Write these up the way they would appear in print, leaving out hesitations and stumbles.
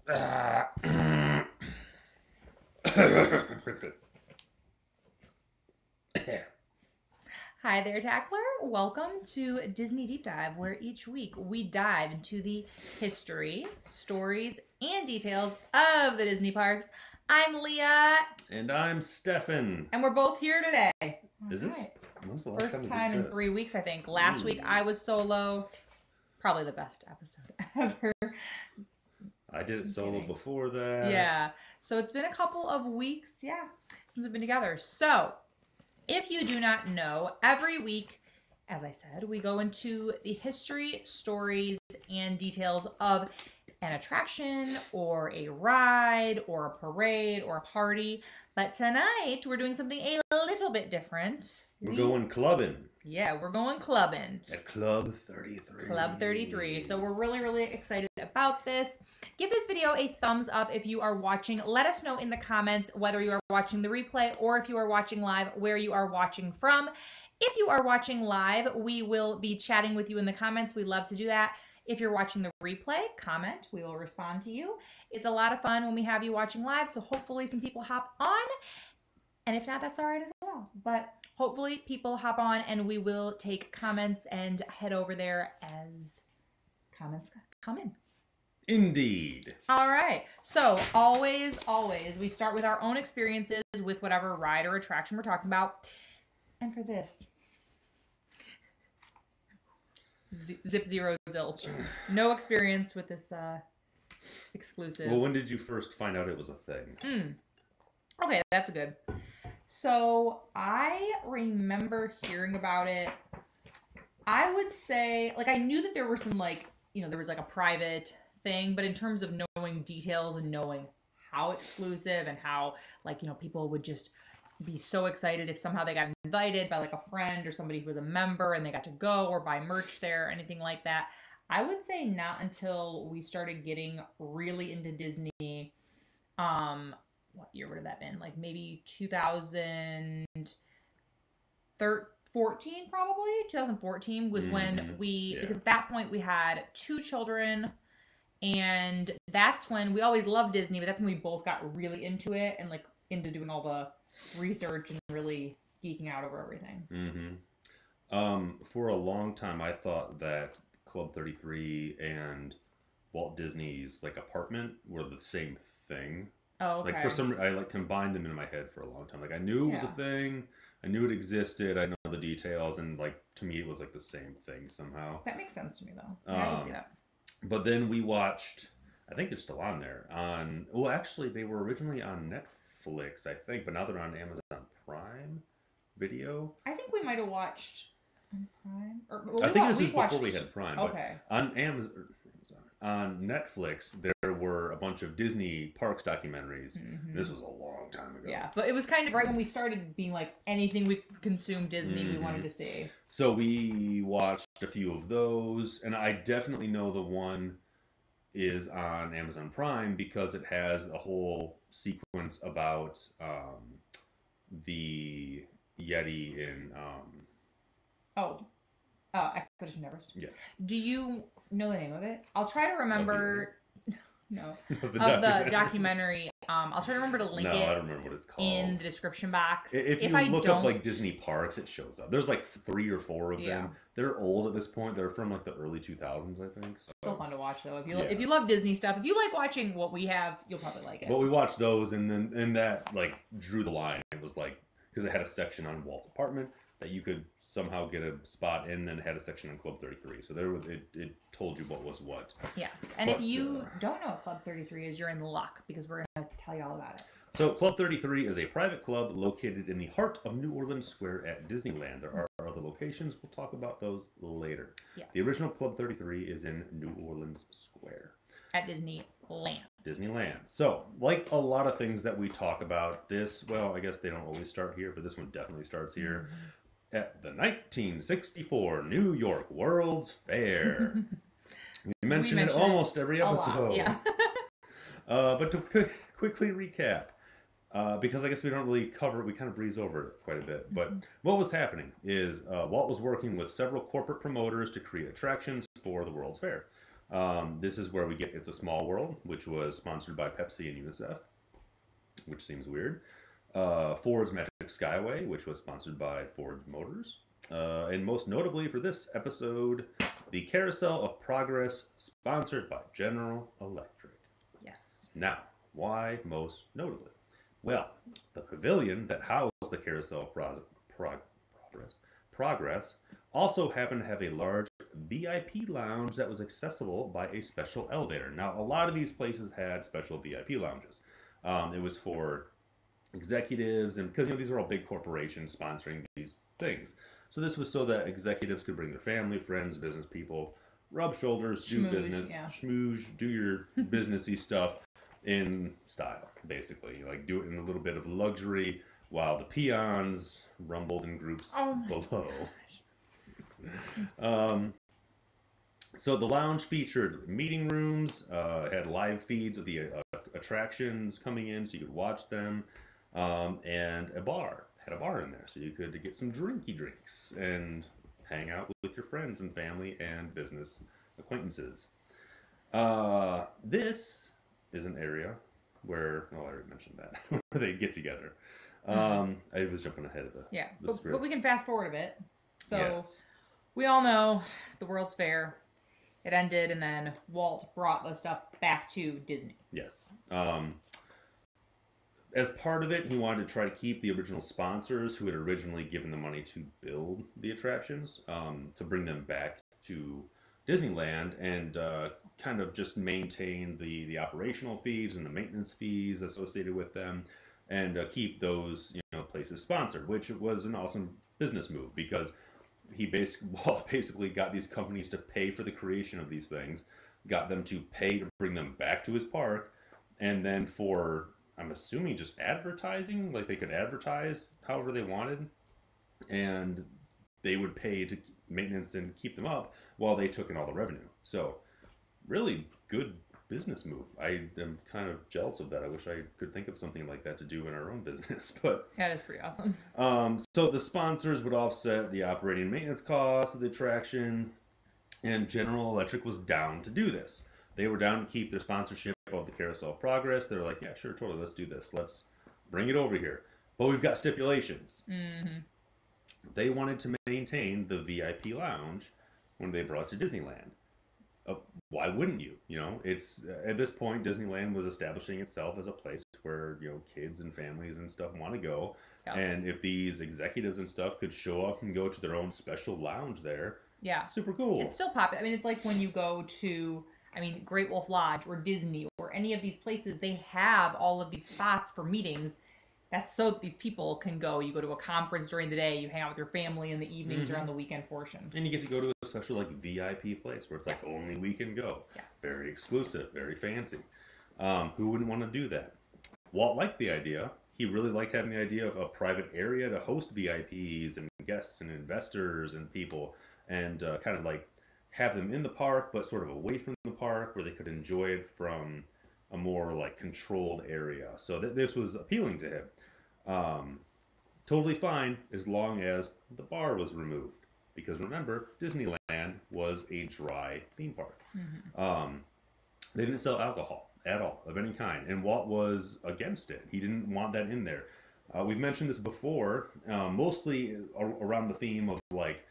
Hi there, Tackler. Welcome to Disney Deep Dive, where each week we dive into the history, stories, and details of the Disney parks. I'm Leah. And I'm Stefan. And we're both here today. Is this when's the last first time in 3 weeks, I think. Last week I was solo. Probably the best episode ever. I did it solo before that. Yeah. So it's been a couple of weeks, since we've been together. So if you do not know, every week, as I said, we go into the history, stories, and details of an attraction or a ride or a parade or a party. But tonight, we're doing something a little bit different. We're going clubbing. Yeah, we're going clubbing. At Club 33. Club 33. So we're really, really excited about this. Give this video a thumbs up if you are watching. Let us know in the comments whether you are watching the replay or if you are watching live, where you are watching from. If you are watching live, we will be chatting with you in the comments. We love to do that. If you're watching the replay, comment. We will respond to you. It's a lot of fun when we have you watching live, so hopefully some people hop on. And if not, that's all right as well. But hopefully people hop on and we will take comments and head over there as comments come in. Indeed. All right. So always, we start with our own experiences with whatever ride or attraction we're talking about. And for this, zip zero zilch. No experience with this exclusive. Well, when did you first find out it was a thing? Okay, that's good. So I remember hearing about it. I would say, like, I knew that there were some, like, there was like a private thing, but in terms of knowing details and knowing how exclusive and how, like, people would just be so excited if somehow they got invited by like a friend or somebody who was a member and they got to go or buy merch there or anything like that. I would say not until we started getting really into Disney. What year would have that been? Like maybe 2014 probably. 2014 was when because at that point we had 2 children. And that's when we always loved Disney, but that's when we both got really into it and like into doing all the research and really geeking out over everything. For a long time, I thought that Club 33 and Walt Disney's like apartment were the same thing. Oh, okay. Like for some, I like combined them in my head for a long time. Like I knew it was a thing, I knew it existed, I know the details, and like to me it was like the same thing somehow. That makes sense to me though. I can see that. But then we watched, I think it's still on there, well actually they were originally on Netflix, I think, but now they're on Amazon Prime Video. I think we might have watched on Prime. I think this was before we had Prime. Okay. But on Netflix, there were a bunch of Disney parks documentaries. This was a long time ago. Yeah, but it was kind of right when we started being like anything we consumed Disney we wanted to see. So we watched a few of those, and I definitely know the one is on Amazon Prime because it has a whole sequence about the Yeti in Expedition Everest. Yes. Do you know the name of it? I'll try to remember. No, of the documentary. I'll try to remember to link it. I don't remember what it's called. In the description box. If you look up like Disney parks, it shows up. There's like 3 or 4 of them. They're old at this point. They're from like the early 2000s, I think. So. Still fun to watch though. If you love Disney stuff, if you like watching what we have, you'll probably like it. But we watched those, and that like drew the line. It was like because it had a section on Walt's apartment that you could somehow get a spot in, and it had a section on Club 33. So there was it told you what was what. Yes, and if you don't know what Club 33 is, you're in luck because we're going to tell you all about it. So Club 33 is a private club located in the heart of New Orleans Square at Disneyland. There are other locations. We'll talk about those later. Yes. The original Club 33 is in New Orleans Square. At Disneyland. Disneyland. So, like a lot of things that we talk about, well, I guess they don't always start here, but this one definitely starts here. At the 1964 New York World's Fair. We mention it almost every episode. Yeah. But to quickly recap, because I guess we don't really cover it, we kind of breeze over it quite a bit. But what was happening is Walt was working with several corporate promoters to create attractions for the World's Fair. This is where we get It's a Small World, which was sponsored by Pepsi and UNICEF, which seems weird. Ford's Magic Skyway, which was sponsored by Ford Motors. And most notably for this episode, the Carousel of Progress, sponsored by General Electric. Yes. Now, why most notably? Well, the pavilion that housed the Carousel of Progress also happened to have a large VIP lounge that was accessible by a special elevator. Now, a lot of these places had special VIP lounges. It was for executives, and because these are all big corporations sponsoring these things. So this was so that executives could bring their family, friends, business people, rub shoulders, do business, schmooze, do your businessy stuff in style, basically. Like do it in a little bit of luxury while the peons rumbled in groups below. So the lounge featured meeting rooms, had live feeds of the attractions coming in so you could watch them, and a bar. Had a bar in there so you could get some drinky drinks and hang out with your friends and family and business acquaintances. This is an area where, I already mentioned that, where they get together. I was jumping ahead of the script. But we can fast forward a bit. So we all know the World's Fair. It ended, and then Walt brought the stuff back to Disney. Yes. As part of it, he wanted to try to keep the original sponsors who had originally given the money to build the attractions, to bring them back to Disneyland and kind of just maintain the operational fees and the maintenance fees associated with them, and keep those places sponsored, which was an awesome business move because he basically got these companies to pay for the creation of these things, got them to pay to bring them back to his park, and then for, I'm assuming, just advertising, like they could advertise however they wanted, and they would pay to maintenance and keep them up while they took in all the revenue. So really good business move. I am kind of jealous of that. I wish I could think of something like that to do in our own business, but that is pretty awesome. So the sponsors would offset the operating and maintenance costs of the attraction, and General Electric was down to do this. They were down to keep their sponsorship of the Carousel of Progress. They're like, yeah, sure, totally, let's do this. Let's bring it over here. But we've got stipulations. They wanted to maintain the VIP lounge when they brought it to Disneyland. Why wouldn't you? It's at this point, Disneyland was establishing itself as a place where kids and families and stuff want to go. And if these executives and stuff could show up and go to their own special lounge there, super cool. It's still popular. I mean, it's like when you go to, Great Wolf Lodge or Disney or any of these places, they have all of these spots for meetings. That's so that these people can go. You go to a conference during the day, you hang out with your family in the evenings or on the weekend portion. And you get to go to a special VIP place where it's like only we can go. Very exclusive, very fancy. Who wouldn't want to do that? Walt liked the idea. He really liked having the idea of a private area to host VIPs and guests and investors and people, and kind of like have them in the park but sort of away from the park where they could enjoy it from a more like controlled area. So this was appealing to him. Totally fine as long as the bar was removed, because remember, Disneyland was a dry theme park. They didn't sell alcohol at all of any kind, and Walt was against it. He didn't want that in there. We've mentioned this before, mostly around the theme of like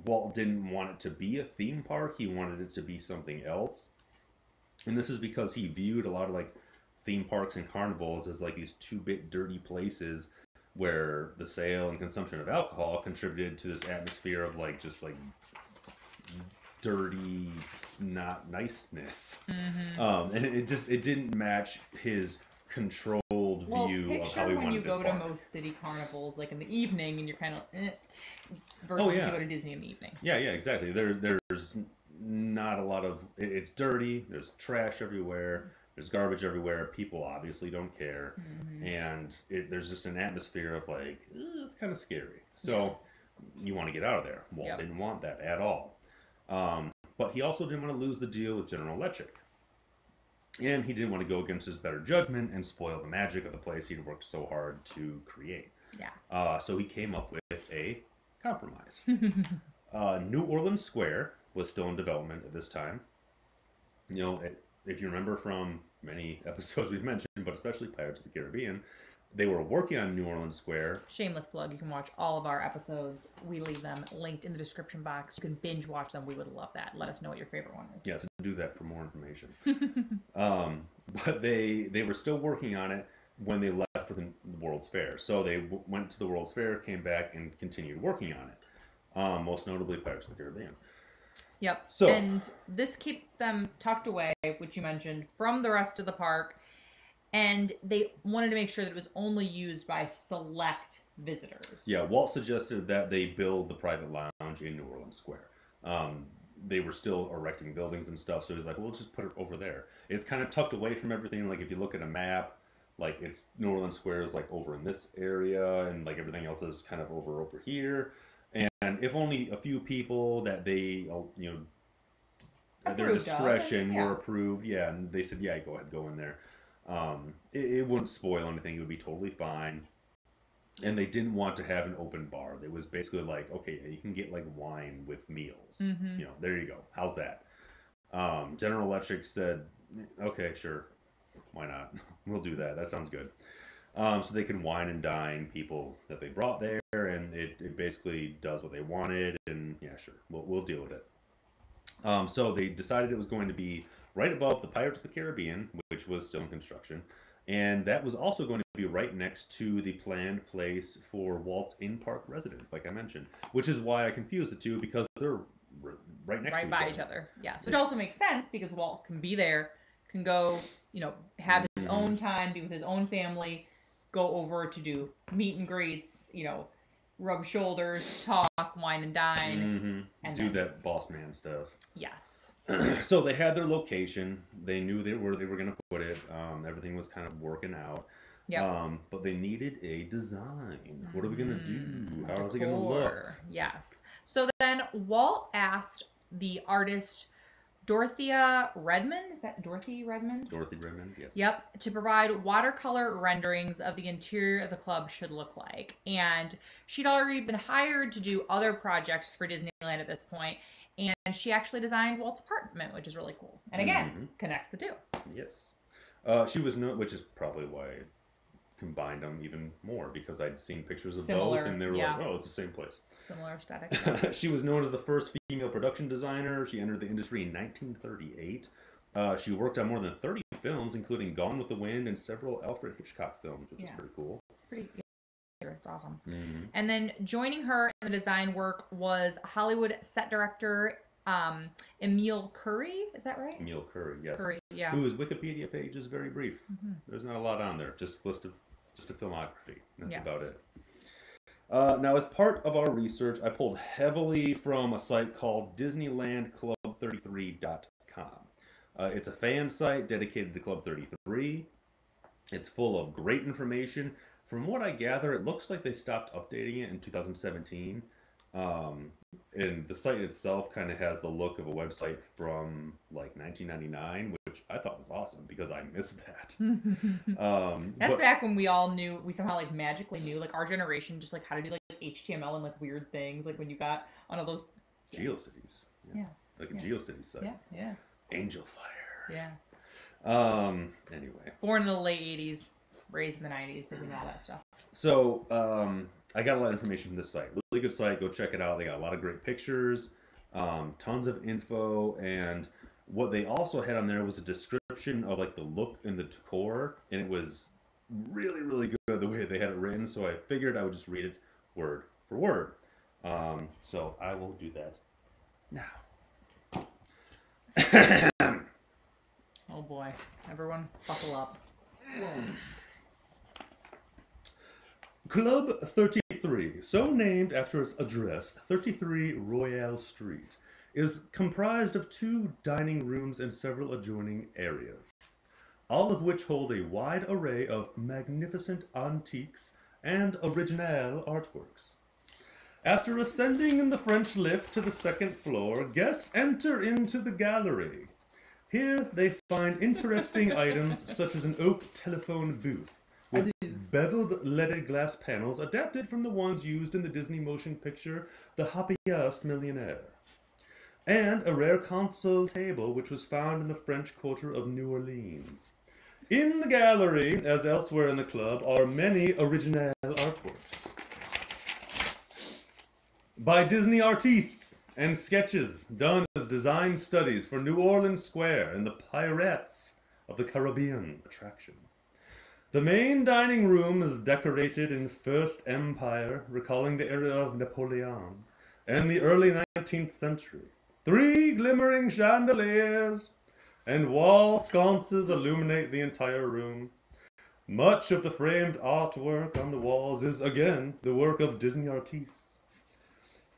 Walt didn't want it to be a theme park. He wanted it to be something else. And this is because he viewed a lot of like theme parks and carnivals as like these two-bit dirty places where the sale and consumption of alcohol contributed to this atmosphere of like just like dirty, not niceness. And it didn't match his controlled view of how he wanted this park. when you go to most city carnivals, like in the evening, and you're kind of versus you go to Disney in the evening. Yeah, exactly. There's not a lot of, it's dirty, there's trash everywhere, there's garbage everywhere, people obviously don't care, and there's just an atmosphere of like, it's kind of scary. So you want to get out of there. Walt didn't want that at all. But he also didn't want to lose the deal with General Electric. And he didn't want to go against his better judgment and spoil the magic of the place he'd worked so hard to create. So he came up with a compromise. New Orleans Square was still in development at this time. You know, if you remember from many episodes we've mentioned, but especially Pirates of the Caribbean, they were working on New Orleans Square. Shameless plug. You can watch all of our episodes. We leave them linked in the description box. You can binge watch them. We would love that. Let us know what your favorite one is. Yeah, to do that for more information. But they were still working on it when they left for the World's Fair. So they went to the World's Fair, came back, and continued working on it. Most notably Pirates of the Caribbean. Yep. So, and this kept them tucked away, which you mentioned, from the rest of the park. And they wanted to make sure that it was only used by select visitors. Yeah, Walt suggested that they build the private lounge in New Orleans Square. They were still erecting buildings and stuff, so he's like, well, let's just put it over there. It's kind of tucked away from everything. Like, if you look at a map, like, it's New Orleans Square is, like, over in this area, and, like, everything else is kind of over here. And if only a few people that they, you know, at their discretion were approved, yeah, and they said, yeah, go ahead, go in there. It wouldn't spoil anything. It would be totally fine. And they didn't want to have an open bar. It was basically like, okay, you can get like wine with meals. Mm-hmm. You know, there you go. How's that? General Electric said, okay, sure. Why not? We'll do that. That sounds good. So they can wine and dine people that they brought there, and it basically does what they wanted. And yeah, sure, we'll deal with it. So they decided it was going to be right above the Pirates of the Caribbean, which was still in construction. And that was also going to be right next to the planned place for Walt's in-park residence, like I mentioned. Which is why I confused the two, because they're right next to each other. Yes, which also makes sense, because Walt can be there, can go, you know, have his own time, be with his own family, go over to do meet and greets, you know, rub shoulders, talk, wine and dine. And do that boss man stuff. Yes. So they had their location. They knew where they were going to put it. Everything was kind of working out. Yep. But they needed a design. What are we going to do? How is it going to look? Yes. So then Walt asked the artist Dorothea Redmond. Is that Dorothy Redmond? Dorothy Redmond, yes. Yep. To provide watercolor renderings of the interior of the club should look like. And she'd already been hired to do other projects for Disneyland at this point. And she actually designed Walt's apartment, which is really cool. And again, connects the two. Yes. She was which is probably why I combined them even more, because I'd seen pictures of both, and they were like, oh, it's the same place. Similar aesthetic. She was known as the first female production designer. She entered the industry in 1938. She worked on more than 30 films, including Gone with the Wind and several Alfred Hitchcock films, which is pretty cool. It's awesome. And then joining her in the design work was Hollywood set director Emile Curry. Is that right? Emile Curry, yes. Curry, yeah. Whose Wikipedia page is very brief. There's not a lot on there. Just a list of a filmography. That's about it. Now, as part of our research, I pulled heavily from a site called DisneylandClub33.com. It's a fan site dedicated to Club 33. It's full of great information. From what I gather, it looks like they stopped updating it in 2017. And the site itself kind of has the look of a website from like 1999, which I thought was awesome because I missed that. That's back when we all knew, we somehow like magically knew, like our generation, just like how to do like HTML and like weird things, like when you got on all those GeoCities. Like a GeoCities site. Yeah. Angel Fire. Yeah. Anyway. Born in the late 80s. Raised in the 90s, so we know all that stuff. So, I got a lot of information from this site. Really good site. Go check it out. They got a lot of great pictures, tons of info, and what they also had on there was a description of like the look and the decor, and it was really, really good the way they had it written. So I figured I would just read it word for word. So I will do that now. Oh boy, everyone, buckle up. Club 33, so named after its address, 33 Royale Street, is comprised of 2 dining rooms and several adjoining areas, all of which hold a wide array of magnificent antiques and original artworks. After ascending in the French lift to the 2nd floor, guests enter into the gallery. Here they find interesting items such as an oak telephone booth, with beveled leaded glass panels adapted from the ones used in the Disney motion picture The Happiest Millionaire. and a rare console table which was found in the French Quarter of New Orleans. In the gallery, as elsewhere in the club, are many original artworks by Disney artistes and sketches done as design studies for New Orleans Square and the Pirates of the Caribbean attraction. The main dining room is decorated in First Empire, recalling the era of Napoleon and the early 19th century. 3 glimmering chandeliers and wall sconces illuminate the entire room. Much of the framed artwork on the walls is, again, the work of Disney artistes.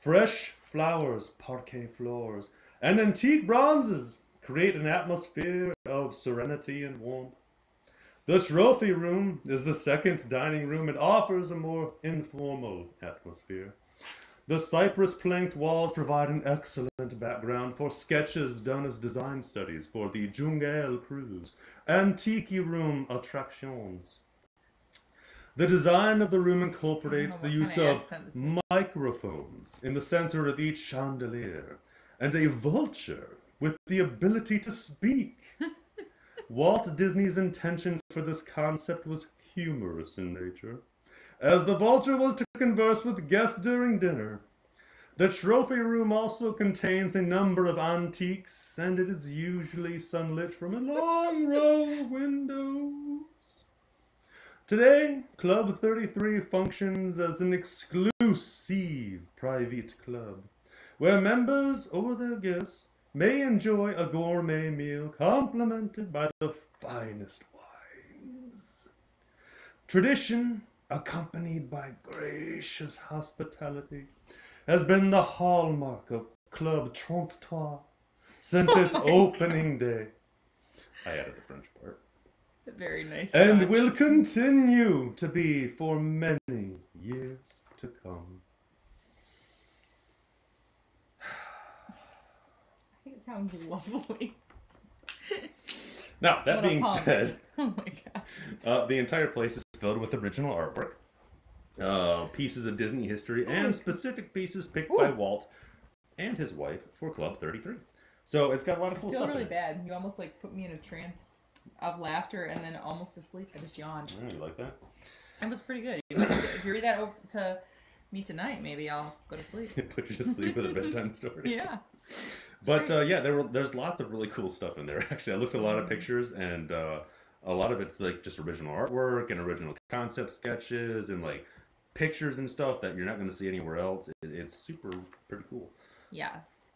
Fresh flowers, parquet floors, and antique bronzes create an atmosphere of serenity and warmth. The trophy room is the second dining room and offers a more informal atmosphere. The cypress-planked walls provide an excellent background for sketches done as design studies for the Jungle Cruise and Tiki Room attractions. The design of the room incorporates the use of microphones in the center of each chandelier and a vulture with the ability to speak. Walt Disney's intention for this concept was humorous in nature, as the vulture was to converse with guests during dinner. The trophy room also contains a number of antiques, and it is usually sunlit from a long row of windows. Today, Club 33 functions as an exclusive private club, where members or their guests may enjoy a gourmet meal complemented by the finest wines. Tradition, accompanied by gracious hospitality, has been the hallmark of Club 33 since its opening day. I added the French part. Very nice. And touch. will continue to be for many years to come. I think it sounds lovely. Now, that What a being pun. said, Oh my gosh. the entire place is filled with original artwork, pieces of Disney history, and specific pieces picked by Walt and his wife for Club 33. So it's got a lot of cool I feel stuff really in it. bad. You almost like put me in a trance of laughter and then almost asleep. I just yawned. Oh, you like that? It was pretty good. If you read that over to me tonight, maybe I'll go to sleep. Put you to sleep with a bedtime story. Yeah. But yeah, there's lots of really cool stuff in there. Actually, I looked at a lot of pictures, and a lot of it's like just original artwork and original concept sketches and like pictures and stuff that you're not going to see anywhere else. It's pretty cool. Yes.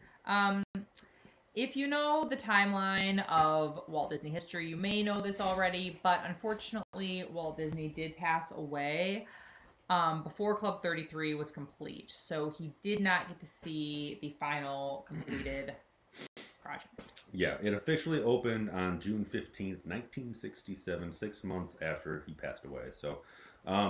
If you know the timeline of Walt Disney history, you may know this already, but unfortunately, Walt Disney did pass away before Club 33 was complete. So he did not get to see the final completed project. Yeah, it officially opened on June 15th, 1967, 6 months after he passed away. So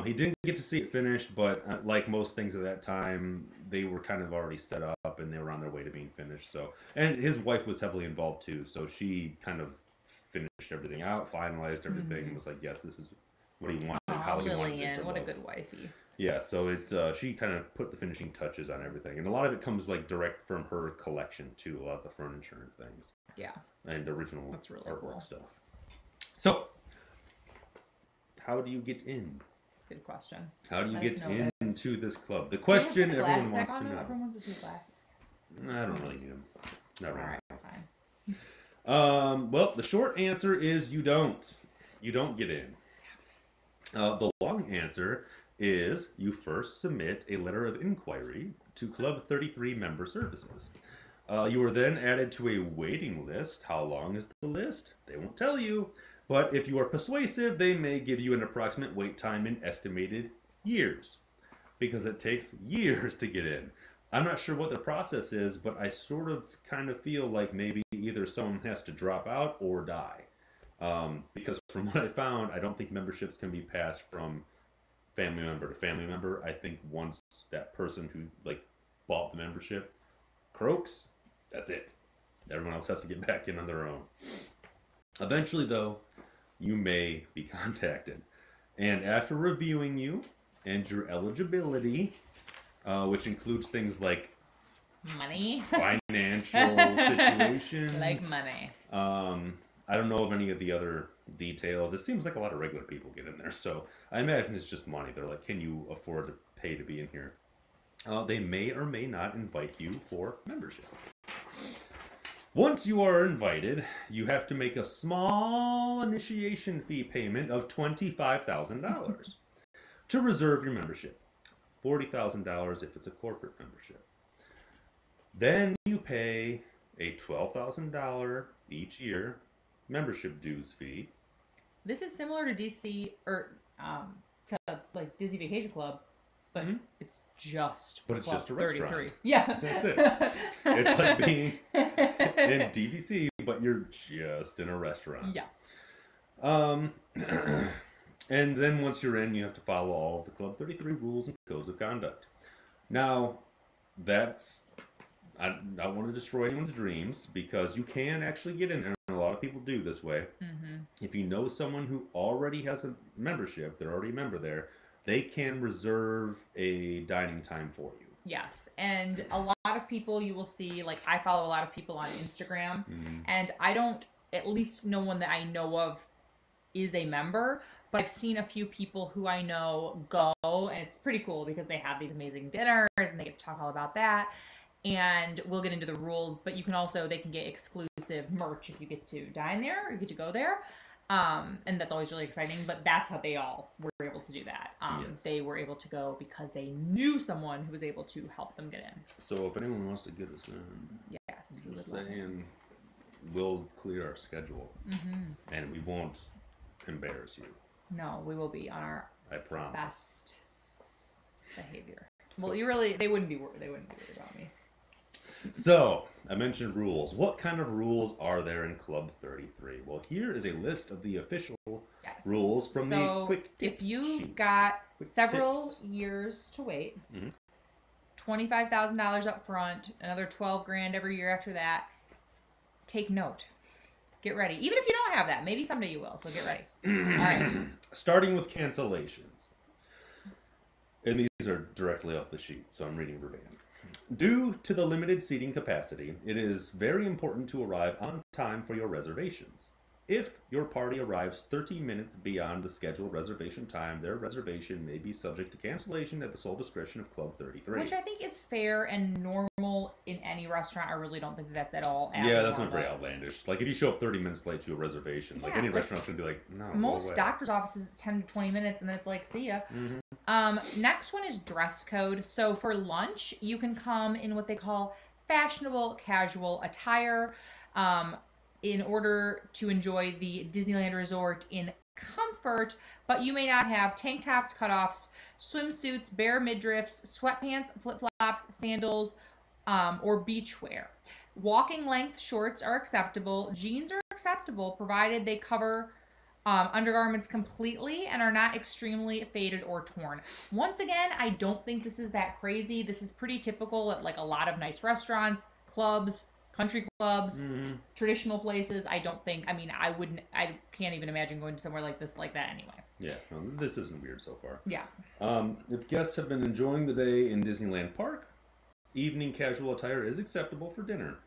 he didn't get to see it finished, but like most things at that time, they were kind of already set up and they were on their way to being finished. So, and his wife was heavily involved too. So she kind of finished everything out, finalized everything, and was like, yes, this is what he wanted, how he wanted it to what a look. good wifey. Yeah, so she kind of put the finishing touches on everything. And a lot of it comes like direct from her collection too, a lot of the furniture and things. Yeah. And original That's really artwork cool. stuff. So, how do you get in? That's a good question. How do you Let us get know, guys. into this club? The question Can we put the everyone glasses wants back to on? know. Everyone wants to see glasses. I don't really need them. Not really. Alright, fine. Well, the short answer is you don't. You don't get in. The long answer is you first submit a letter of inquiry to Club 33 Member Services. You are then added to a waiting list. How long is the list? They won't tell you. But if you are persuasive, they may give you an approximate wait time in estimated years. Because it takes years to get in. I'm not sure what the process is, but I sort of kind of feel like maybe either someone has to drop out or die. Because from what I found, I don't think memberships can be passed from family member to family member. I think once that person who like bought the membership croaks, that's it. Everyone else has to get back in on their own. Eventually, though, you may be contacted. And after reviewing you and your eligibility, which includes things like Money. financial situations. Like money. I don't know of any of the other details. It seems like a lot of regular people get in there, so I imagine it's just money. They're like, can you afford to pay to be in here? They may or may not invite you for membership. Once you are invited, you have to make a small initiation fee payment of $25,000 to reserve your membership. $40,000 if it's a corporate membership. Then you pay a $12,000 each year membership dues fee. This is similar to DC or to like Disney Vacation Club, but it's just But it's Club just a 33. restaurant. Yeah, That's it. It's like being in DVC, but you're just in a restaurant. Yeah. And then once you're in, you have to follow all of the Club 33 rules and codes of conduct. Now, I don't want to destroy anyone's dreams, because you can actually get in there, and a lot of people do this way. If you know someone who already has a membership, they're already a member there, they can reserve a dining time for you. Yes, and a lot of people you will see, like I follow a lot of people on Instagram, and I don't, at least no one that I know of is a member, but I've seen a few people who I know go, and it's pretty cool because they have these amazing dinners and they get to talk all about that. And we'll get into the rules, but you can also, they can get exclusive merch if you get to dine there or you get to go there. And that's always really exciting, but that's how they all were able to do that. Yes. They were able to go because they knew someone who was able to help them get in. So if anyone wants to get us in, Yes, we would just love it. saying, we'll clear our schedule, and we won't embarrass you. No, we will be on our I promise. best behavior. Well, they wouldn't be worried about me. So, I mentioned rules. What kind of rules are there in Club 33? Well, here is a list of the official rules from the quick tips if you've sheet. got Quick several tips. years to wait, $25,000 up front, another $12,000 every year after that, take note. Get ready. Even if you don't have that, maybe someday you will, so get ready. All right. Starting with cancellations. And these are directly off the sheet, so I'm reading verbatim. Due to the limited seating capacity, it is very important to arrive on time for your reservations. If your party arrives 30 minutes beyond the scheduled reservation time, their reservation may be subject to cancellation at the sole discretion of Club 33. Which I think is fair and normal in any restaurant. I really don't think that's at all Yeah, that's not very outlandish. Like, if you show up 30 minutes late to a reservation, like any restaurant's going to be like, no, most doctor's offices, it's 10 to 20 minutes, and then it's like, see ya. Next one is dress code. So for lunch, you can come in what they call fashionable casual attire in order to enjoy the Disneyland Resort in comfort, but you may not have tank tops, cutoffs, swimsuits, bare midriffs, sweatpants, flip-flops, sandals, or beach wear. Walking length shorts are acceptable. Jeans are acceptable provided they cover undergarments completely and are not extremely faded or torn. Once again, I don't think this is that crazy. This is pretty typical at like a lot of nice restaurants, clubs, country clubs, traditional places. I can't even imagine going to somewhere like this like that anyway. Yeah, no, this isn't weird so far. Yeah. If guests have been enjoying the day in Disneyland Park, evening casual attire is acceptable for dinner.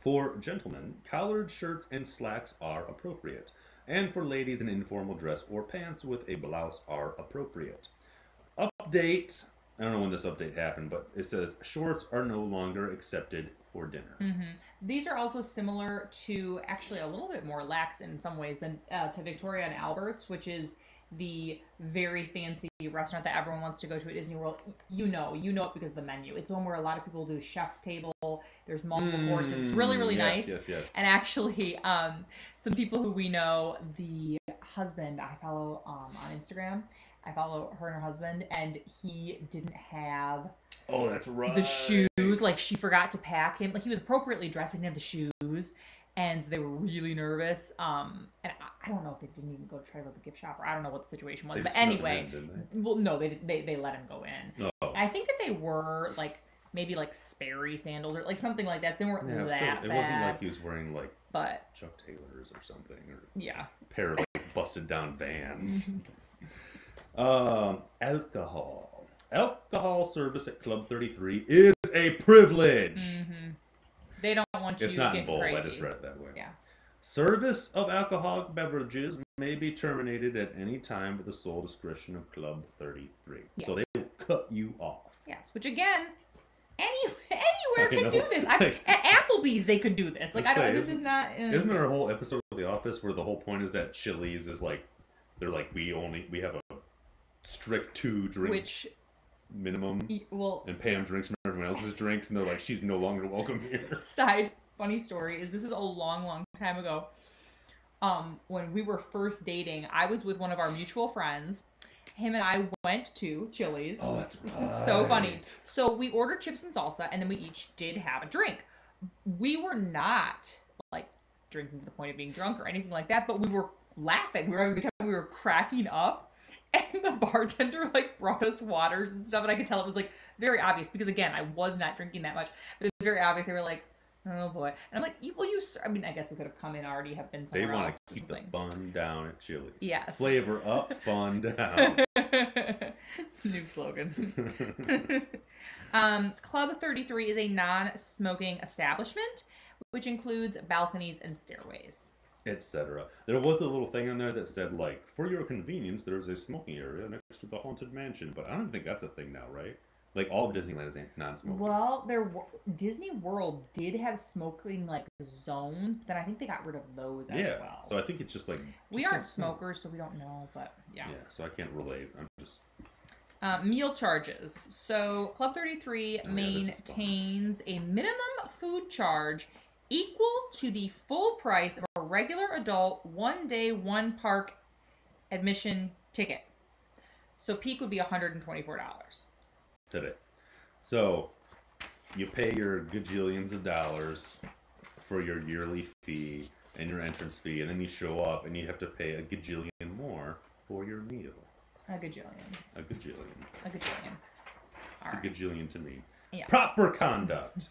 For gentlemen, collared shirts and slacks are appropriate. And for ladies, an informal dress or pants with a blouse are appropriate. Update. I don't know when this update happened, but it says shorts are no longer accepted for dinner. These are also similar to, actually a little bit more lax in some ways than to Victoria and Albert's, which is the very fancy restaurant that everyone wants to go to at Disney World. You know it because of the menu. It's one where a lot of people do chef's table. There's multiple courses. It's really, really nice. Yes. And actually, some people who we know, the husband I follow on Instagram, I follow her and her husband, and he didn't have that's right, the shoes. Like, she forgot to pack him. Like, he was appropriately dressed, but he didn't have the shoes. And so they were really nervous. And I don't know if they didn't even go to try to go to the gift shop, or I don't know what the situation was. But anyway, well, no, they let him go in. Oh. And I think that they were like maybe like Sperry sandals or like something like that. They weren't that bad. It wasn't like he was wearing like but Chuck Taylors or something, or yeah, a pair of like busted down Vans. Alcohol service at Club 33 is a privilege. Mm-hmm. They don't want you It's not in getting bold. crazy. I just read it that way. Yeah. Service of alcoholic beverages may be terminated at any time with the sole discretion of Club 33. Yeah. So they will cut you off. Yes, which again, anywhere can do this. At Applebee's, they could do this. Like, this is not. Isn't there a whole episode of The Office where the whole point is that Chili's is like, they're like, we have a strict 2-drink minimum, and pay them drinks from everyone else's drinks, and they're like, she's no longer welcome here. Side funny story is this is a long time ago. When we were first dating, I was with one of our mutual friends. Him and I went to Chili's. Oh, that's right. This is so funny. So we ordered chips and salsa, and then we each did have a drink. We were not like drinking to the point of being drunk or anything like that, but we were laughing. We were having a good time. We were cracking up, and the bartender like brought us waters and stuff, and I could tell it was like very obvious because again, I was not drinking that much, but it was very obvious. They were like, oh boy. And I'm like, I mean, I guess we could have come in already, have been somewhere else. They want to keep the fun down at Chili's. Yes. Flavor up, fun down. New slogan. Club 33 is a non-smoking establishment, which includes balconies and stairways. Etc. There was a little thing on there that said, like, for your convenience, there's a smoking area next to the Haunted Mansion. But I don't think that's a thing now, right? Like, all of Disneyland is non-smoking. Well, Disney World did have smoking, like, zones, but then I think they got rid of those as well. So I think it's just, like... We aren't smokers, so we don't know, but yeah. Yeah, so I can't relate. I'm just... Meal charges. So, Club 33 maintains a minimum food charge equal to the full price of a regular adult one-day, one-park admission ticket. So, peak would be $124. Today. So, you pay your gajillions of dollars for your yearly fee and your entrance fee, and then you show up and you have to pay a gajillion more for your meal. A gajillion. A gajillion. A gajillion. It's a gajillion to me. Yeah. Proper conduct.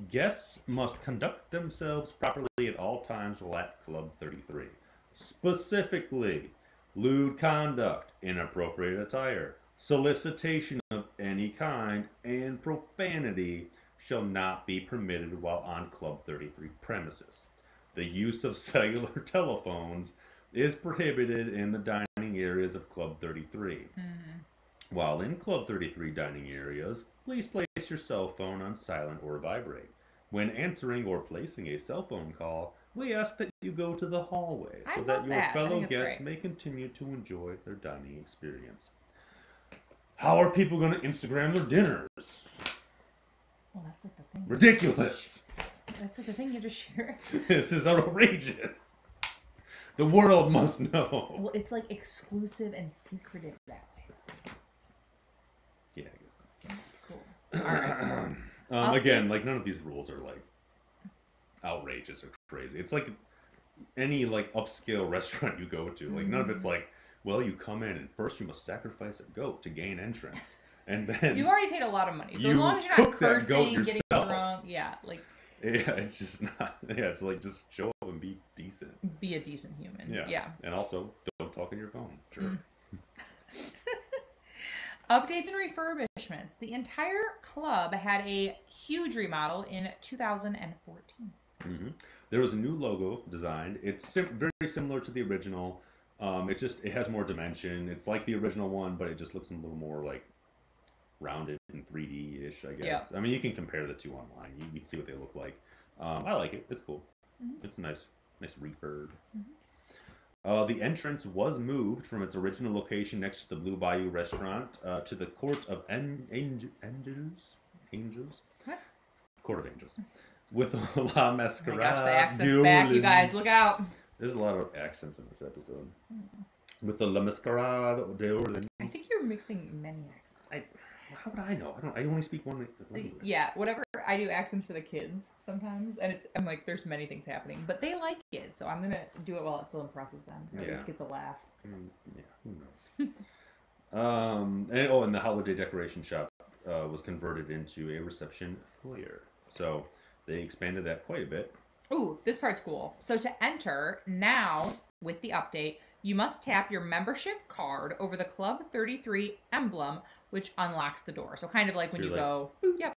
Guests must conduct themselves properly at all times while at Club 33. Specifically, lewd conduct, inappropriate attire, solicitation of any kind, and profanity shall not be permitted while on Club 33 premises. The use of cellular telephones is prohibited in the dining areas of Club 33. Mm-hmm. While in Club 33 dining areas, please place your cell phone on silent or vibrate. When answering or placing a cell phone call, we ask that you go to the hallway so that your fellow guests may continue to enjoy their dining experience. How are people going to Instagram their dinners? Well, that's like the thing. Ridiculous. That's like the thing, you just share it. This is outrageous. The world must know. Well, it's like exclusive and secretive that way. Yeah, I guess. That's cool. All right. Again, like none of these rules are like outrageous or crazy. It's like any like upscale restaurant you go to. Like none of it's like, well, you come in and first you must sacrifice a goat to gain entrance, and then you've already paid a lot of money. So as long as you're not cursing, getting drunk, yeah, like yeah, it's just not. Yeah, it's like just show up and be decent. Be a decent human. Yeah, yeah. And also don't talk on your phone. Sure. Updates and refurbishments. The entire club had a huge remodel in 2014. Mm-hmm. There was a new logo designed. It's very similar to the original. It has more dimension. It's like the original one, but it just looks a little more like rounded and 3D-ish, I guess. Yeah. I mean, you can compare the two online. You can see what they look like. I like it. It's cool. Mm-hmm. It's a nice refurb. Mm-hmm. The entrance was moved from its original location next to the Blue Bayou restaurant to the Court of Angels? What? Court of Angels. With La Masquerade. Oh my gosh, the accent's back, you guys. Look out. There's a lot of accents in this episode. With the La Masquerade d'Orleans. I think you're mixing many accents. How would I know? I only speak one language. Yeah, whatever. I do accents for the kids sometimes, and I'm like, there's many things happening, but they like it, so I'm gonna do it while it still impresses them. Or at least gets a laugh. Yeah, who knows? And the holiday decoration shop was converted into a reception foyer, so they expanded that quite a bit. Ooh, this part's cool. So to enter now with the update, you must tap your membership card over the Club 33 emblem, which unlocks the door. So kind of like when you go, yep.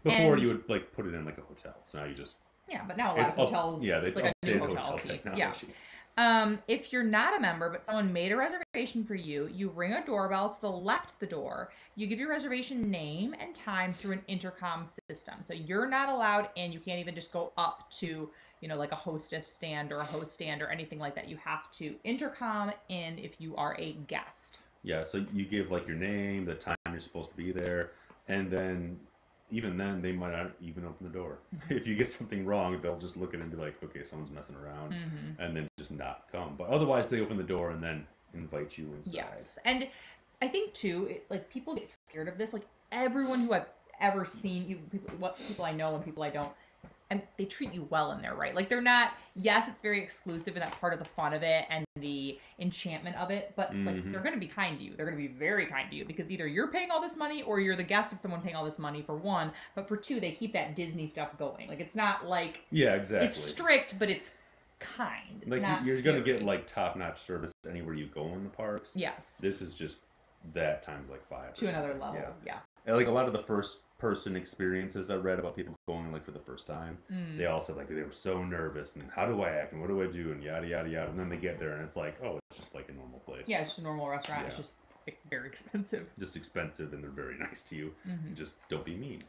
Before you would like put it in like a hotel. So now you just but now a lot of hotels. It's like a new hotel fee. technology. Yeah. If you're not a member, but someone made a reservation for you, you ring a doorbell to the left of the door. You give your reservation name and time through an intercom system. So you're not allowed in. You can't even just go up to, like a hostess stand or a host stand or anything like that. You have to intercom in if you are a guest. Yeah, so you give like your name, the time you're supposed to be there, and then even then they might not even open the door. If you get something wrong, they'll just look at it and be like, okay, someone's messing around, and then just not come. But otherwise they open the door and then invite you inside. Yes, and I think too, people get scared of this. Like everyone who I've ever seen, people I know and people I don't, and they treat you well in there, right? Like they're not, yes, it's very exclusive and that's part of the fun of it and the enchantment of it, but like they're going to be kind to you. They're going to be very kind to you because either you're paying all this money or you're the guest of someone paying all this money, for one, but for two, they keep that Disney stuff going. Like it's not like, exactly. It's strict, but it's kind. It's like not you're going to get like top-notch service anywhere you go in the parks. Yes. This is just that times like 5 to another level. Yeah. And like a lot of the first person experiences I read about people going like for the first time, they all said like they were so nervous and how do I act and what do I do and yada yada yada, and then they get there and it's like, oh, it's just like a normal place. Yeah, it's just a normal restaurant. It's just very expensive. Just expensive, and they're very nice to you. Just don't be mean.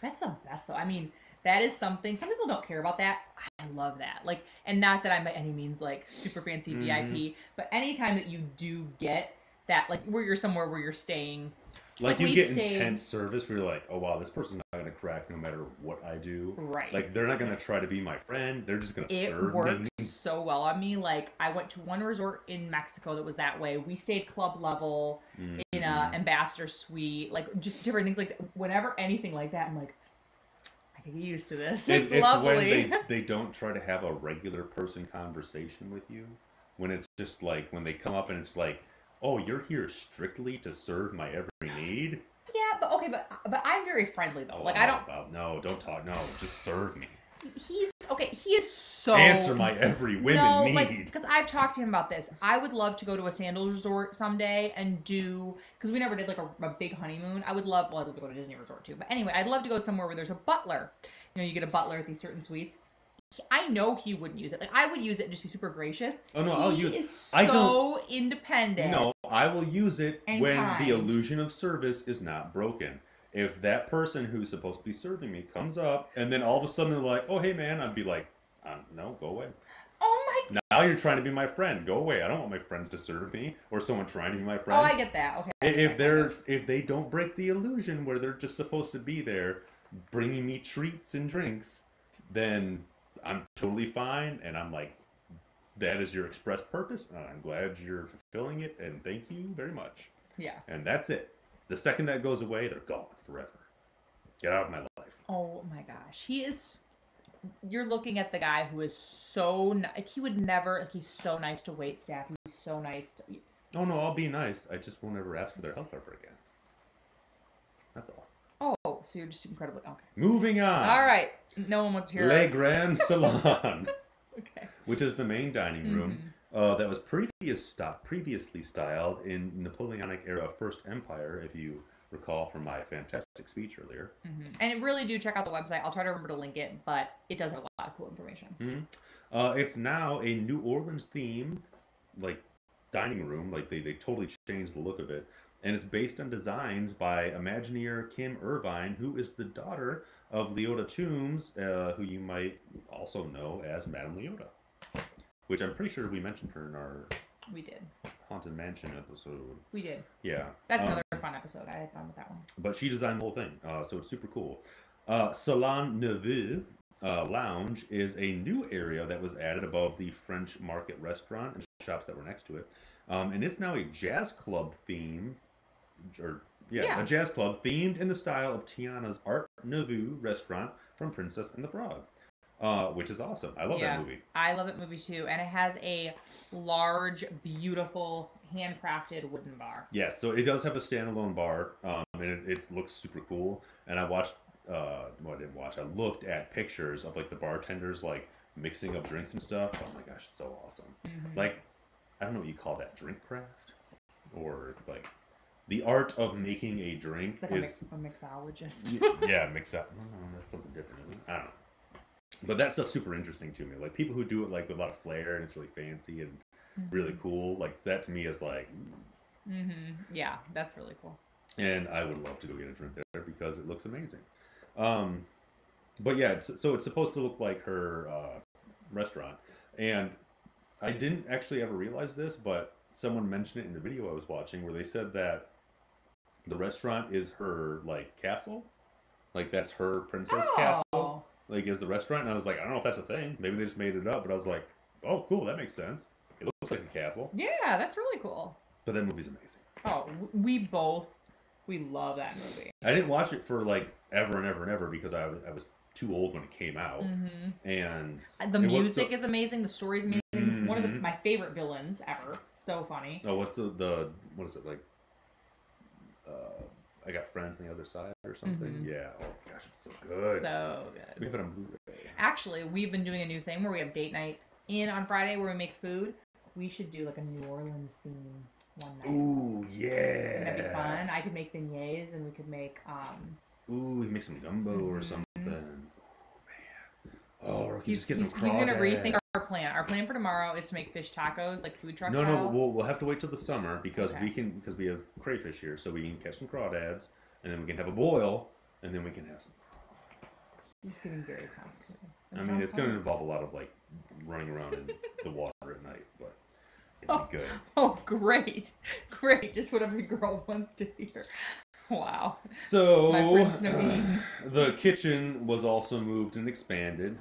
That's the best though. I mean, that is something, some people don't care about that. I love that. Like, and not that I'm by any means like super fancy VIP, but anytime that you do get that, like where you're somewhere where you're staying, like you get intense service where you're like, oh wow, this person's not gonna crack no matter what I do. Right. Like they're not gonna try to be my friend. They're just gonna serve me. It works so well on me. Like I went to one resort in Mexico that was that way. We stayed club level in a ambassador suite, like just different things. Like whenever anything like that, I'm like, I can get used to this. It's lovely. When they don't try to have a regular person conversation with you. When it's just like when they come up and it's like, oh, you're here strictly to serve my every need? Yeah, but okay, but I'm very friendly though. Oh, like don't talk. No, just serve me. He is so answer my every women need. Like, because I've talked to him about this. I would love to go to a sandals resort someday and because we never did like a big honeymoon. I'd love to go to a Disney resort too. But anyway, I'd love to go somewhere where there's a butler. You get a butler at these certain suites. I know he wouldn't use it. Like I would use it and just be super gracious. Oh no, I'll use it. He is so independent. No, I will use it when kind. The illusion of service is not broken. If that person who's supposed to be serving me comes up and then all of a sudden they're like, "Oh hey man," I'd be like, "No, go away." Oh my! Now you're trying to be my friend. Go away. I don't want my friends to serve me or someone trying to be my friend. Oh, I get that. Okay. If they don't break the illusion where they're just supposed to be there, bringing me treats and drinks, then I'm totally fine, and I'm like, that is your express purpose, and I'm glad you're fulfilling it, and thank you very much. Yeah. And that's it. The second that goes away, they're gone forever. Get out of my life. Oh my gosh. You're looking at the guy who is so, he would never, he's so nice to wait staff. He's so nice to... Oh no, I'll be nice. I just won't ever ask for their help ever again. That's all. Oh, so you're just incredibly... Okay. Moving on. All right. No one wants to hear Le Grand Salon. Okay. Which is the main dining room that was previously styled in Napoleonic era First Empire, if you recall from my fantastic speech earlier. And really do check out the website. I'll try to remember to link it, but it does have a lot of cool information. It's now a New Orleans themed like dining room. Like they totally changed the look of it. And it's based on designs by Imagineer Kim Irvine, who is the daughter of Leota Toombs, who you might also know as Madame Leota. Which I'm pretty sure we mentioned her in our We did. Haunted Mansion episode. We did. Yeah. That's another fun episode. I had fun with that one. But she designed the whole thing, so it's super cool. Salon Neveu Lounge is a new area that was added above the French Market restaurant and shops that were next to it. And it's now a jazz club theme. A jazz club themed in the style of Tiana's Art Nouveau restaurant from Princess and the Frog, which is awesome. I love that movie. I love that movie too, and it has a large, beautiful, handcrafted wooden bar. Yes, so it does have a standalone bar, and it looks super cool. And I watched, I looked at pictures of like the bartenders like mixing up drinks and stuff. Oh my gosh, it's so awesome. Like, I don't know what you call that, drink craft, or like. the art of making a drink is a mixologist. Yeah, mix up. No, that's something different, isn't it? I don't know. But that stuff's super interesting to me. Like people who do it like with a lot of flair and it's really fancy and really cool. Like that to me is like. Yeah, that's really cool. And I would love to go get a drink there because it looks amazing. But yeah, so it's supposed to look like her restaurant. And I didn't actually ever realize this, but someone mentioned it in the video I was watching where they said that the restaurant is her like castle. Like that's her princess castle. Like is the restaurant. And I was like, I don't know if that's a thing. Maybe they just made it up. But I was like, oh, cool. That makes sense. It looks like a castle. Yeah, that's really cool. But that movie's amazing. Oh, we love that movie. I didn't watch it for like ever and ever and ever because I was too old when it came out. And the music is amazing. The story's amazing. One of my favorite villains ever. So funny. Oh, what's the what is it like? I Got Friends on the Other Side or something. Yeah. Oh gosh, it's so good. So good. We have it on Blu-ray. Actually, we've been doing a new thing where we have date night on Friday where we make food. We should do like a New Orleans theme one night. Ooh, yeah. That'd be fun. I could make beignets and we could make Ooh, he makes some gumbo or something. Oh man. Oh, he's gonna rethink our plan. Our plan for tomorrow is to make fish tacos, like food truck style. No, we'll have to wait till the summer because we have crayfish here, so we can catch some crawdads, and then we can have a boil, and then we can have some. He's getting very positive. I mean, it's going to involve a lot of like running around in the water at night, but it'll be good. Oh, great! Just what every girl wants to hear. Wow. So my Prince Naveen. The kitchen was also moved and expanded.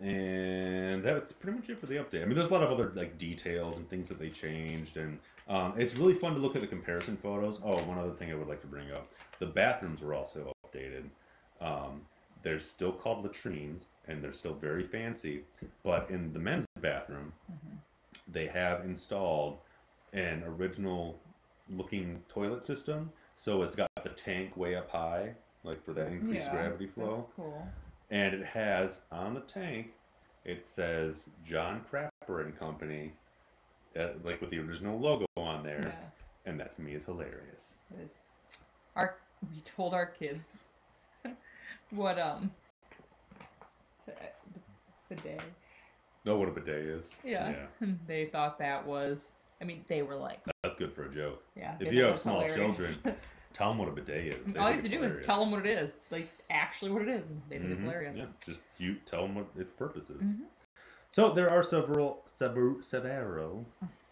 And that's pretty much it for the update. I mean, there's a lot of other like details and things that they changed, and it's really fun to look at the comparison photos. Oh, one other thing I would like to bring up: the bathrooms were also updated. They're still called latrines, and they're still very fancy. But in the men's bathroom, they have installed an original-looking toilet system. So it's got the tank way up high, like for that increased gravity flow. That's cool. And it has, on the tank, it says John Crapper and Company, like with the original logo on there. Yeah. And that to me is hilarious. It is. We told our kids what, bidet. Know what a bidet is. Yeah. They thought that was, I mean, they were like. That's good for a joke. Yeah. If you have small children, tell them what a bidet is. All you have to do is tell them what it is. Like, actually what it is. And they think it's hilarious. Yeah, just you tell them what its purpose is. So there are several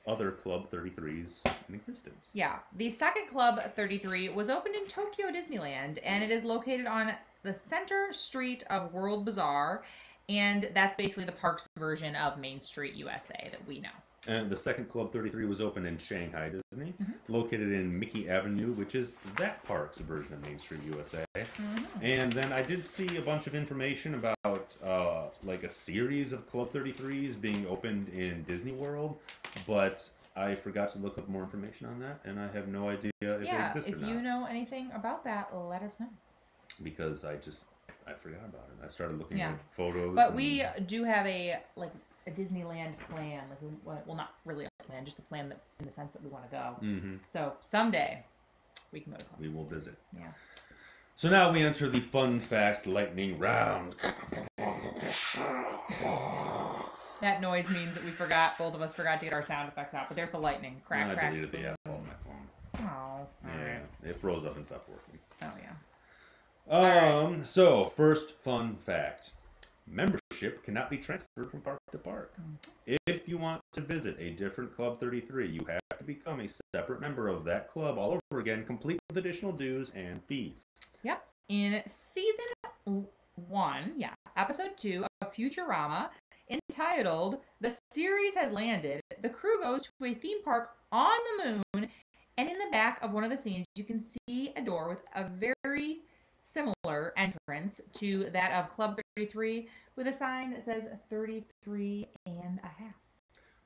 other Club 33s in existence. Yeah. The second Club 33 was opened in Tokyo Disneyland, and it is located on the center street of World Bazaar, and that's basically the park's version of Main Street USA that we know. And the second Club 33 was opened in Shanghai, Disney, located in Mickey Avenue, which is that park's version of Main Street, USA. And then I did see a bunch of information about like a series of Club 33s being opened in Disney World, but I forgot to look up more information on that, and I have no idea if they exist or not. If you know anything about that, let us know. Because I forgot about it. I started looking at photos. But we do have a Disneyland plan. Like, well, not really a plan, just a plan that, in the sense that we want to go. So someday we can go to Club. We will visit. Yeah. So now we enter the fun fact lightning round. That noise means that both of us forgot to get our sound effects out. But there's the lightning. Crack, crack. I deleted the app on my phone. Oh. Yeah. It froze up and stopped working. Oh, yeah. So, first fun fact. Membership cannot be transferred from park to park. If you want to visit a different Club 33, you have to become a separate member of that club all over again, complete with additional dues and fees. Yep. In season 1, episode 2 of Futurama, entitled "The Series Has Landed," the crew goes to a theme park on the moon, and in the back of one of the scenes, you can see a door with a very similar entrance to that of Club 33 with a sign that says 33 and a half.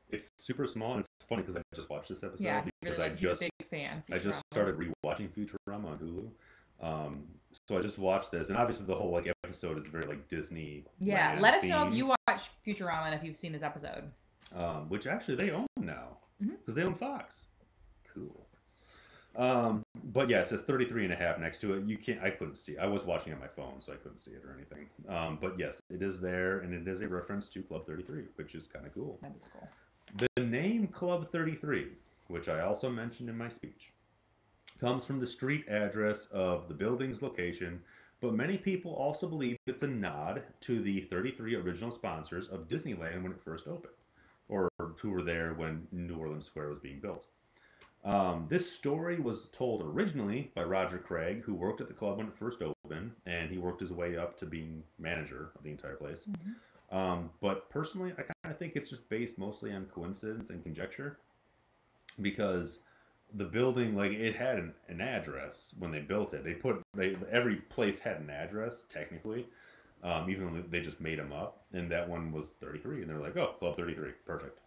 It's super small, and it's funny because I just watched this episode. Yeah, because really, he's a big fan. I just started rewatching Futurama on Hulu. So I just watched this, and obviously the whole episode is very Disney. Yeah, let us know if you watch Futurama and if you've seen this episode. Which actually they own now because they own Fox. Cool. But yeah, it says 33.5 next to it. I couldn't see. I was watching on my phone, so I couldn't see it or anything. But yes, it is there, and it is a reference to Club 33, which is kind of cool. That is cool. The name Club 33, which I also mentioned in my speech, comes from the street address of the building's location, but many people also believe it's a nod to the 33 original sponsors of Disneyland when it first opened, or who were there when New Orleans Square was being built. This story was told originally by Roger Craig, who worked at the club when it first opened, and he worked his way up to being manager of the entire place. But personally, I kind of think it's just based mostly on coincidence and conjecture, because the building, like, it had an address when they built it. Every place had an address technically, even though they just made them up, and that one was 33, and they're like, oh, Club 33, perfect.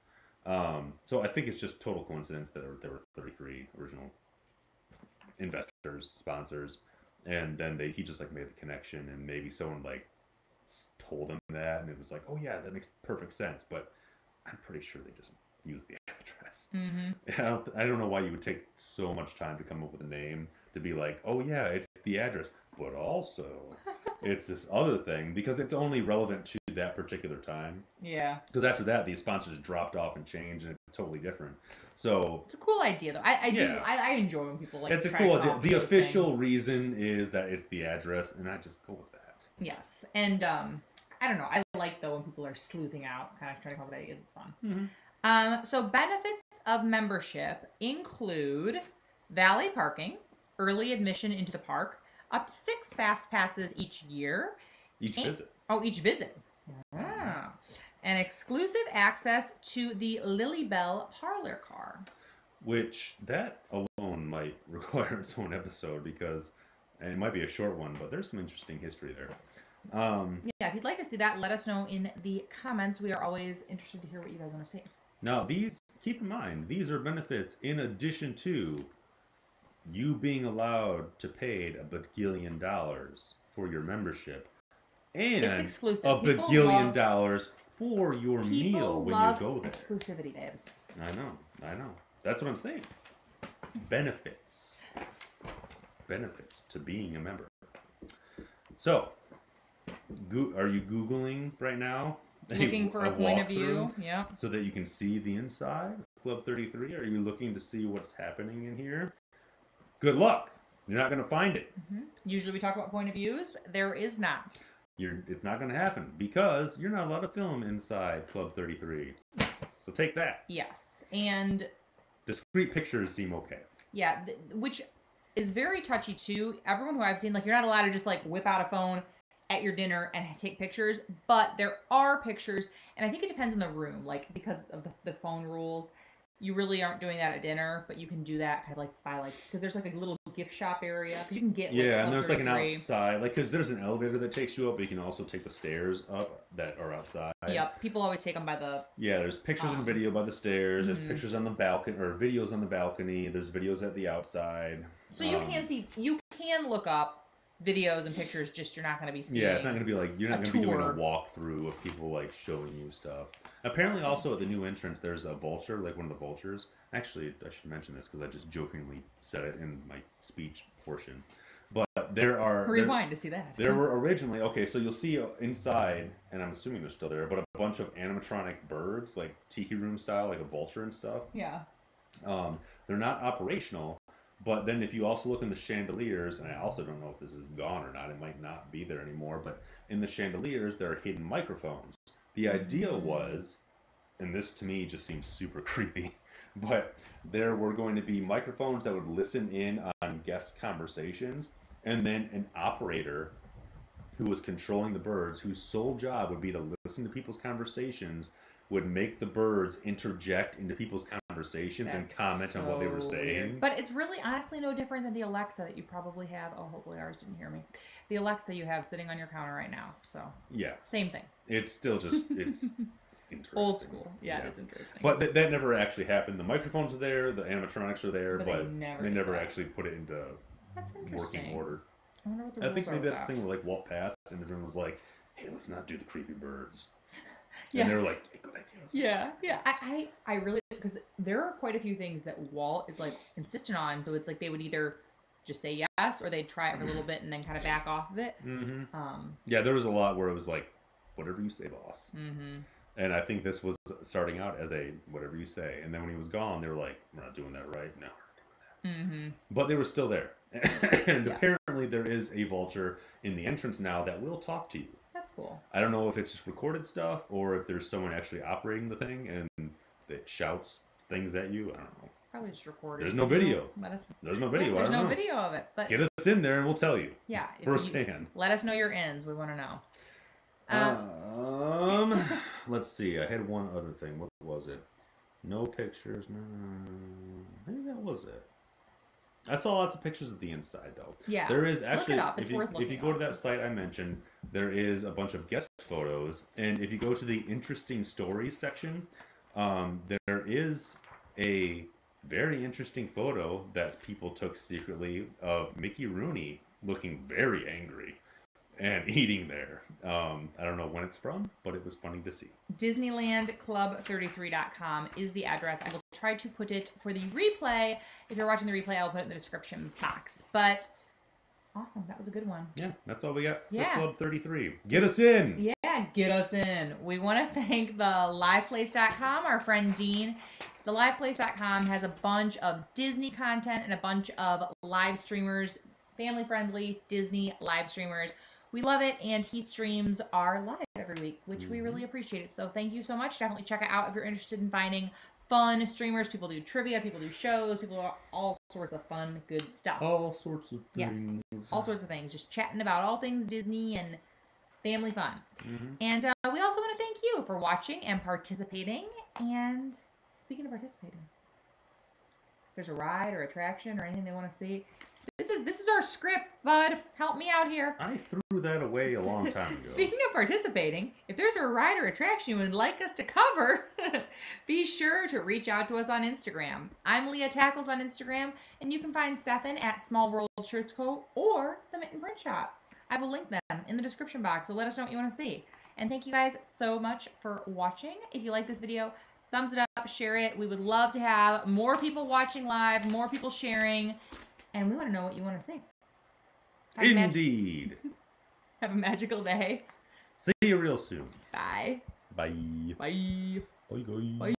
So I think it's just total coincidence that there were 33 original investors, sponsors, and then he just like made the connection, and maybe someone like told him that, and it was like, oh yeah, that makes perfect sense. But I'm pretty sure they just used the address. I don't know why you would take so much time to come up with a name to be like, oh yeah, it's the address, but also it's this other thing, because it's only relevant to that particular time. Yeah. Because after that, the sponsors dropped off and changed, and it's totally different. So it's a cool idea, though. I enjoy when people like. It's a cool idea. The official reason is that it's the address, and I just go with that. Yes, and I don't know. I like though when people are sleuthing out, kind of trying to come up with ideas. It's fun. So benefits of membership include valet parking, early admission into the park, up to 6 fast passes each year. Each visit. Oh, each visit. And exclusive access to the Lily Bell parlor car. Which, that alone might require its own episode, because and it might be a short one, but there's some interesting history there. Yeah, if you'd like to see that, let us know in the comments. We are always interested to hear what you guys want to see. Now, keep in mind, these are benefits in addition to you being allowed to pay $1 bagillion for your membership, and it's exclusive. $1 bagillion for your meal when you go there. Exclusivity, babes. I know. That's what I'm saying. Benefits to being a member. So, are you Googling right now? Looking for a point of view, yeah. So that you can see the inside of Club 33? Are you looking to see what's happening in here? Good luck. You're not going to find it. Usually we talk about point of views. There is not. It's not going to happen, because you're not allowed to film inside Club 33. Yes. So take that. Yes. And discrete pictures seem okay. Yeah, which is very touchy too. Everyone who I've seen, like, you're not allowed to just like whip out a phone at your dinner and take pictures, but there are pictures, and I think it depends on the room, like, because of the phone rules. You really aren't doing that at dinner, but you can do that kind of like by like, because there's like a little gift shop area, because you can get like, and there's like an outside, like, because there's an elevator that takes you up, but you can also take the stairs up that are outside. Yep, people always take them by the. Yeah, there's pictures and video by the stairs. There's pictures on the balcony, or videos on the balcony. There's videos at the outside. So you can look up videos and pictures, just you're not going to be seeing. Yeah, it's not going to be like, you're not going to be doing a walkthrough of people like showing you stuff. Apparently, also at the new entrance, there's a vulture, like one of the vultures. Actually, I should mention this because I just jokingly said it in my speech portion. But rewind to see that. There were originally, okay, so you'll see inside, and I'm assuming they're still there, but a bunch of animatronic birds, like tiki room style, like a vulture and stuff. Yeah. They're not operational. But then if you also look in the chandeliers, and I also don't know if this is gone or not, it might not be there anymore, but in the chandeliers, there are hidden microphones. The idea was, and this to me just seems super creepy, but there were going to be microphones that would listen in on guest conversations, and then an operator who was controlling the birds, whose sole job would be to listen to people's conversations, would make the birds interject into people's conversations and comment on what they were saying. But it's really honestly no different than the Alexa that you probably have. Oh, hopefully ours didn't hear me. The Alexa you have sitting on your counter right now. So yeah, same thing. It's still just, it's interesting. Old school. Yeah, it is interesting. But that never actually happened. The microphones are there, the animatronics are there, but they never actually put it into working order. I wonder what the I think maybe that's the thing where like Walt passed and everyone was like, hey, let's not do the creepy birds. Yeah. And they were like, hey, good idea. Yeah, yeah. I really, because there are quite a few things that Walt is like insistent on. So it's like they would either just say yes or they'd try it for a little bit and then kind of back off of it. Yeah, there was a lot where it was like, whatever you say, boss. Mm-hmm. And I think this was starting out as a whatever you say. And then when he was gone, they were like, we're not doing that right. No, we're not doing that. Mm-hmm. But they were still there. And apparently there is a vulture in the entrance now that will talk to you. That's cool. I don't know if it's just recorded stuff or if there's someone actually operating the thing and it shouts things at you. I don't know. Probably just recorded. There's no video. There's no video. There's no video of it. But get us in there and we'll tell you. Yeah. Firsthand. Let us know your ends. We want to know. Let's see. I had one other thing. What was it? No pictures. No. Maybe that was it. I saw lots of pictures of the inside, though. Yeah. There is actually, look it up. It's worth looking if you go to that site I mentioned, there is a bunch of guest photos. And if you go to the interesting stories section, there is a very interesting photo that people took secretly of Mickey Rooney looking very angry and eating there. I don't know when it's from, but it was funny to see. DisneylandClub33.com is the address. I will try to put it for the replay. If you're watching the replay, I'll put it in the description box. But awesome. That was a good one. Yeah, that's all we got for Club 33. Get us in. Yeah, get us in. We want to thank the liveplace.com, our friend Dean. The liveplace.com has a bunch of Disney content and a bunch of live streamers, family-friendly Disney live streamers. We love it, and he streams our live every week, which we really appreciate it. So thank you so much. Definitely check it out if you're interested in finding fun streamers. People do trivia, people do shows, people do all sorts of fun, good stuff. All sorts of things. Yes, all sorts of things. Just chatting about all things Disney and family fun. And we also want to thank you for watching and participating. And speaking of participating, if there's a ride or attraction or anything they want to see, this is our script, bud. Help me out here. I threw that away a long time ago. Speaking of participating, if there's a ride or attraction you would like us to cover, be sure to reach out to us on Instagram. I'm LeahTackles on Instagram, and you can find Stefan at Small World Shirts Co. or the Mitten Print Shop. I will link them in the description box, so let us know what you want to see. And thank you guys so much for watching. If you like this video, thumbs it up, share it. We would love to have more people watching live, more people sharing. And we want to know what you want to see. Indeed. Have a magical day. See you real soon. Bye. Bye. Bye. Bye, guys. Bye.